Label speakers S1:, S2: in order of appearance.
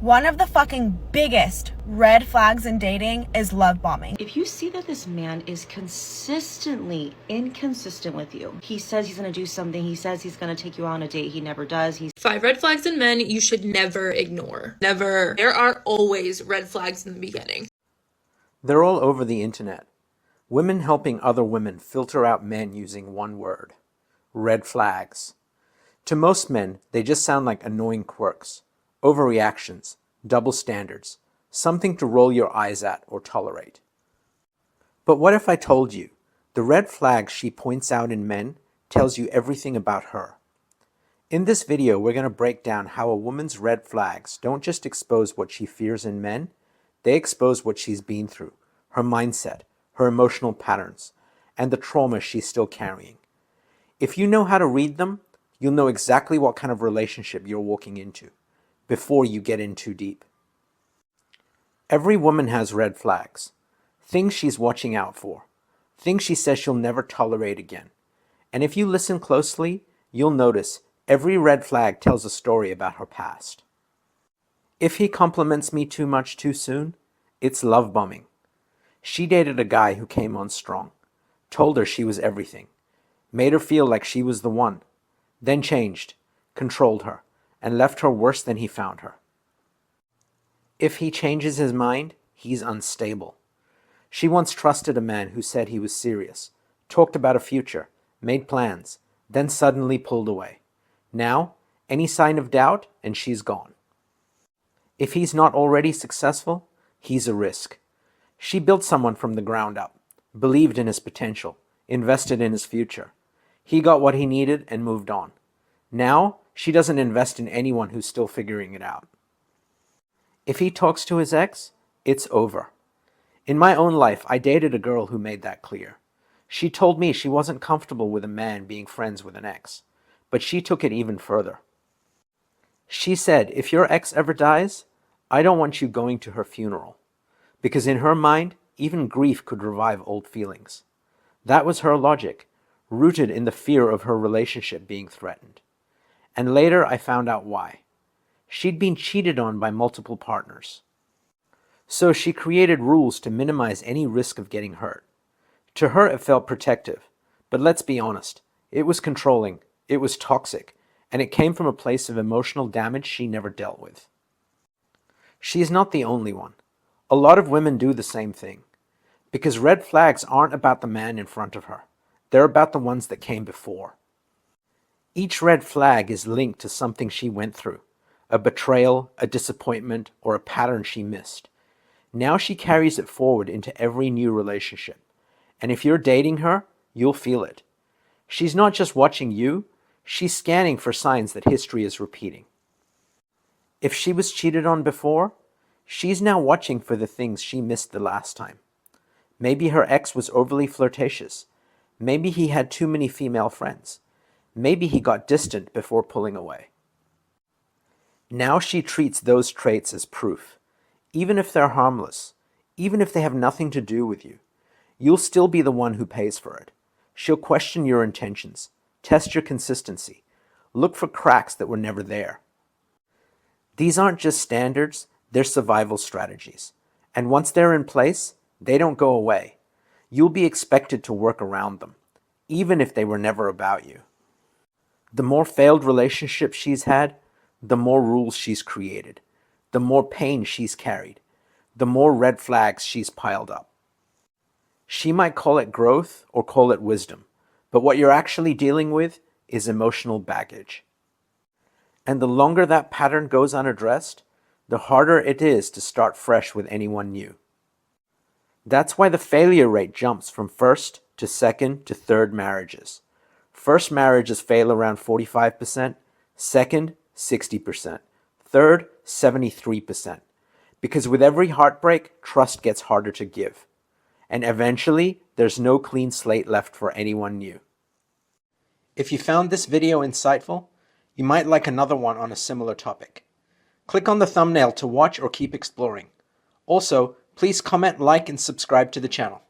S1: One of the fucking biggest red flags in dating is love bombing.
S2: If you see that this man is consistently inconsistent with you, he says he's going to do something, he says he's going to take you on a date, he never does.
S3: 5 red flags in men you should never ignore. Never. There are always red flags in the beginning.
S4: They're all over the internet. Women helping other women filter out men using one word: red flags. To most men, they just sound like annoying quirks, overreactions, double standards, something to roll your eyes at or tolerate. But what if I told you the red flags she points out in men tells you everything about her? In this video, we're going to break down how a woman's red flags don't just expose what she fears in men, they expose what she's been through, her mindset, her emotional patterns, and the trauma she's still carrying. If you know how to read them, you'll know exactly what kind of relationship you're walking into before you get in too deep. Every woman has red flags, things she's watching out for, things she says she'll never tolerate again. And if you listen closely, you'll notice every red flag tells a story about her past. If he compliments me too much too soon, it's love bombing. She dated a guy who came on strong, told her she was everything, made her feel like she was the one, then changed, controlled her, and left her worse than he found her. If he changes his mind, he's unstable. She once trusted a man who said he was serious, talked about a future, made plans, then suddenly pulled away. Now, any sign of doubt, and she's gone. If he's not already successful, he's a risk. She built someone from the ground up, believed in his potential, invested in his future. He got what he needed and moved on. Now, she doesn't invest in anyone who's still figuring it out. If he talks to his ex, it's over. In my own life, I dated a girl who made that clear. She told me she wasn't comfortable with a man being friends with an ex, but she took it even further. She said, if your ex ever dies, I don't want you going to her funeral, because in her mind, even grief could revive old feelings. That was her logic, rooted in the fear of her relationship being threatened. And later I found out why. She'd been cheated on by multiple partners. So she created rules to minimize any risk of getting hurt. To her it felt protective, but let's be honest, it was controlling, it was toxic, and it came from a place of emotional damage she never dealt with. She's not the only one. A lot of women do the same thing. Because red flags aren't about the man in front of her. They're about the ones that came before. Each red flag is linked to something she went through, a betrayal, a disappointment, or a pattern she missed. Now she carries it forward into every new relationship. And if you're dating her, you'll feel it. She's not just watching you, she's scanning for signs that history is repeating. If she was cheated on before, she's now watching for the things she missed the last time. Maybe her ex was overly flirtatious. Maybe he had too many female friends. Maybe he got distant before pulling away. Now she treats those traits as proof. Even if they're harmless, even if they have nothing to do with you, you'll still be the one who pays for it. She'll question your intentions, test your consistency, look for cracks that were never there. These aren't just standards, they're survival strategies. And once they're in place, they don't go away. You'll be expected to work around them, even if they were never about you. The more failed relationships she's had, the more rules she's created, the more pain she's carried, the more red flags she's piled up. She might call it growth or call it wisdom, but what you're actually dealing with is emotional baggage. And the longer that pattern goes unaddressed, the harder it is to start fresh with anyone new. That's why the failure rate jumps from first to second to third marriages. First marriages fail around 45%, second, 60%, third, 73%. Because with every heartbreak, trust gets harder to give. And eventually, there's no clean slate left for anyone new. If you found this video insightful, you might like another one on a similar topic. Click on the thumbnail to watch or keep exploring. Also, please comment, like, and subscribe to the channel.